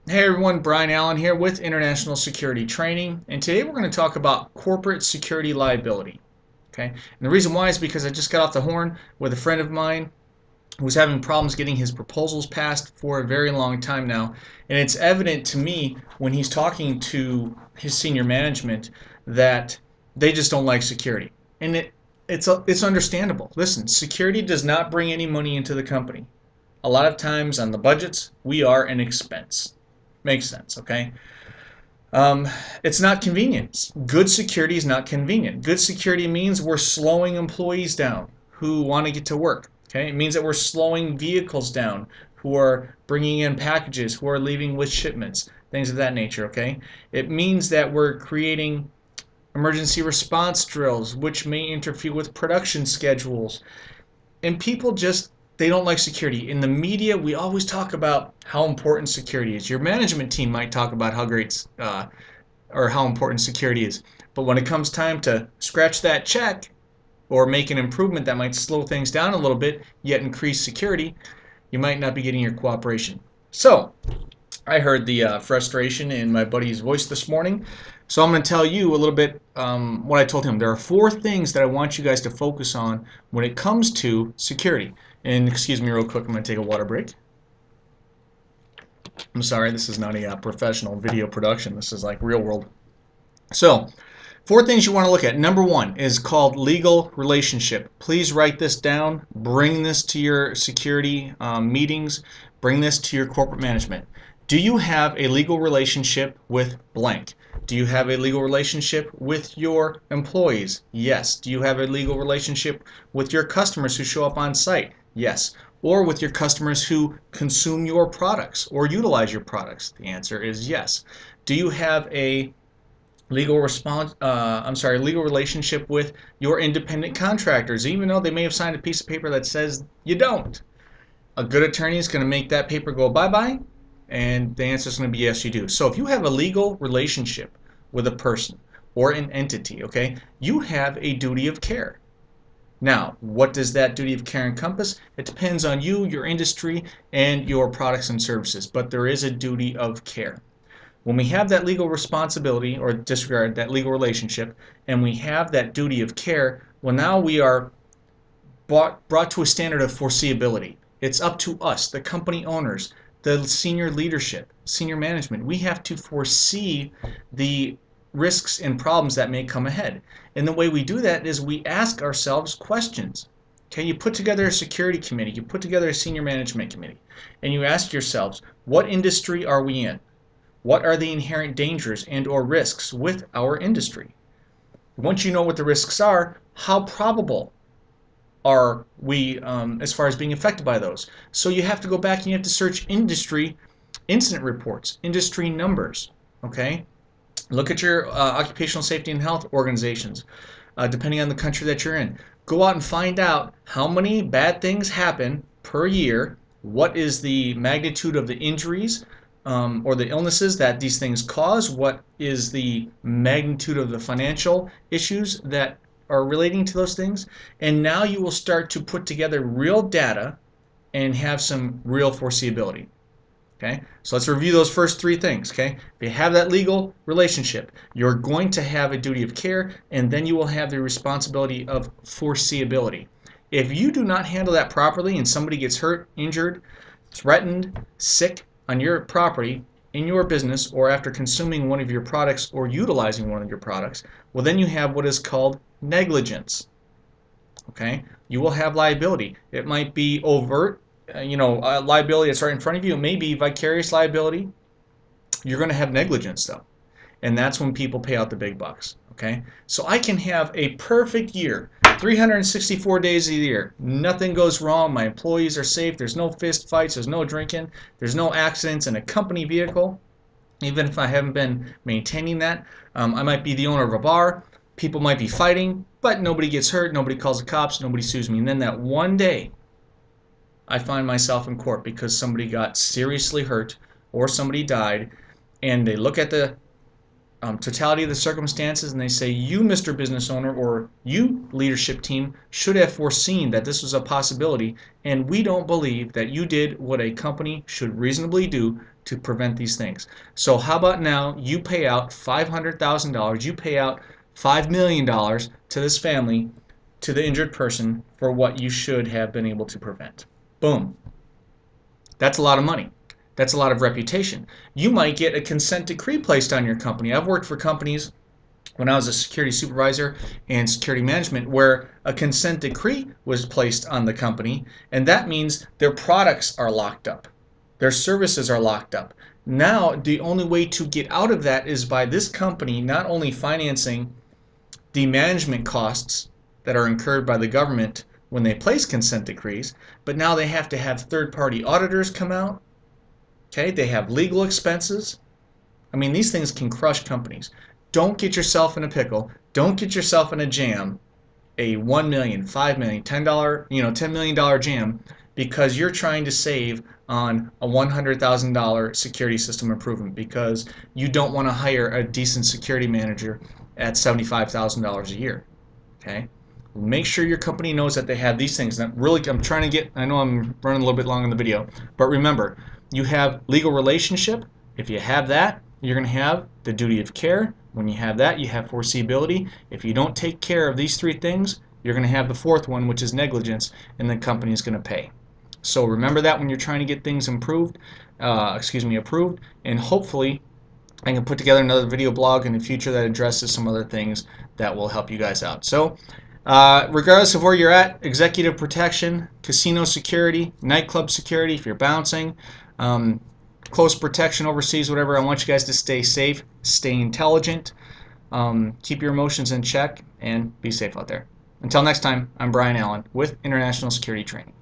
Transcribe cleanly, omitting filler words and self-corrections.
Hey everyone, Brian Allen here with International Security Training, and today we're going to talk about corporate security liability. Okay, and the reason why is because I just got off the horn with a friend of mine who's having problems getting his proposals passed for a very long time now, and it's evident to me when he's talking to his senior management that they just don't like security, and it's understandable. Listen, security does not bring any money into the company. A lot of times on the budgets, we are an expense. Makes sense, okay? Um, it's not convenience. Good security is not convenient. Good security means we're slowing employees down who want to get to work. Okay, it means that we're slowing vehicles down who are bringing in packages, who are leaving with shipments, things of that nature. Okay, it means that we're creating emergency response drills, which may interfere with production schedules, and people just they don't like security. In the media, we always talk about how important security is. Your management team might talk about how great or how important security is, but when it comes time to scratch that check or make an improvement that might slow things down a little bit, yet increase security, you might not be getting your cooperation. So I heard the frustration in my buddy's voice this morning. So I'm going to tell you a little bit what I told him. There are four things that I want you guys to focus on when it comes to security. And excuse me real quick, I'm going to take a water break. I'm sorry, this is not a professional video production. This is like real world. So, four things you want to look at. Number one is called legal relationship. Please write this down. Bring this to your security meetings. Bring this to your corporate management. Do you have a legal relationship with blank? Do you have a legal relationship with your employees? Yes. Do you have a legal relationship with your customers who show up on site? Yes. Or with your customers who consume your products or utilize your products? The answer is yes. Do you have a legal legal relationship with your independent contractors, even though they may have signed a piece of paper that says you don't? A good attorney is going to make that paper go bye-bye, and the answer is going to be yes, you do. So if you have a legal relationship with a person or an entity, okay, you have a duty of care. Now, what does that duty of care encompass? It depends on you, your industry, and your products and services, but there is a duty of care. When we have that legal responsibility or disregard that legal relationship, and we have that duty of care, well, now we are brought to a standard of foreseeability. It's up to us, the company owners, the senior leadership, senior management. We have to foresee the risks and problems that may come ahead. And the way we do that is we ask ourselves questions. Okay, you put together a security committee, you put together a senior management committee, and you ask yourselves, what industry are we in? What are the inherent dangers and or risks with our industry? Once you know what the risks are, how probable are we as far as being affected by those? So you have to go back and you have to search industry incident reports, industry numbers, okay? Look at your occupational safety and health organizations, depending on the country that you're in. Go out and find out how many bad things happen per year, what is the magnitude of the injuries or the illnesses that these things cause, what is the magnitude of the financial issues that are relating to those things, and now you will start to put together real data and have some real foreseeability. Okay, so let's review those first three things. Okay, if you have that legal relationship, you're going to have a duty of care, and then you will have the responsibility of foreseeability. If you do not handle that properly and somebody gets hurt, injured, threatened, sick on your property, in your business, or after consuming one of your products or utilizing one of your products, well, then you have what is called negligence. Okay, you will have liability. It might be overt, liability that's right in front of you. It may be vicarious liability. You're going to have negligence though, and that's when people pay out the big bucks. Okay, so I can have a perfect year, 364 days a year. Nothing goes wrong. My employees are safe. There's no fist fights. There's no drinking. There's no accidents in a company vehicle. Even if I haven't been maintaining that, I might be the owner of a bar. People might be fighting, but nobody gets hurt. Nobody calls the cops. Nobody sues me. And then that one day, I find myself in court because somebody got seriously hurt or somebody died, and they look at the totality of the circumstances, and they say, you, Mr. Business Owner, or you, leadership team, should have foreseen that this was a possibility, and we don't believe that you did what a company should reasonably do to prevent these things. So how about now you pay out $500,000, you pay out $5 million to this family, to the injured person, for what you should have been able to prevent. Boom. That's a lot of money. That's a lot of reputation. You might get a consent decree placed on your company. I've worked for companies when I was a security supervisor and security management where a consent decree was placed on the company, and that means their products are locked up. Their services are locked up. Now, the only way to get out of that is by this company not only financing the management costs that are incurred by the government when they place consent decrees, but now they have to have third-party auditors come out. Okay, they have legal expenses. I mean, these things can crush companies. Don't get yourself in a pickle. Don't get yourself in a jam, a $1 million, $5 million, $10 million jam, because you're trying to save on a $100,000 security system improvement because you don't want to hire a decent security manager at $75,000 a year. Okay, make sure your company knows that they have these things. And I'm trying to get, I know I'm running a little bit long in the video, but remember, you have legal relationship. If you have that, you're going to have the duty of care. When you have that, you have foreseeability. If you don't take care of these three things, you're going to have the fourth one, which is negligence, and the company is going to pay. So remember that when you're trying to get things approved, and hopefully I can put together another video blog in the future that addresses some other things that will help you guys out. So regardless of where you're at, executive protection, casino security, nightclub security, if you're bouncing, close protection overseas, whatever, I want you guys to stay safe, stay intelligent, keep your emotions in check, and be safe out there. Until next time, I'm Brian Allen with International Security Training.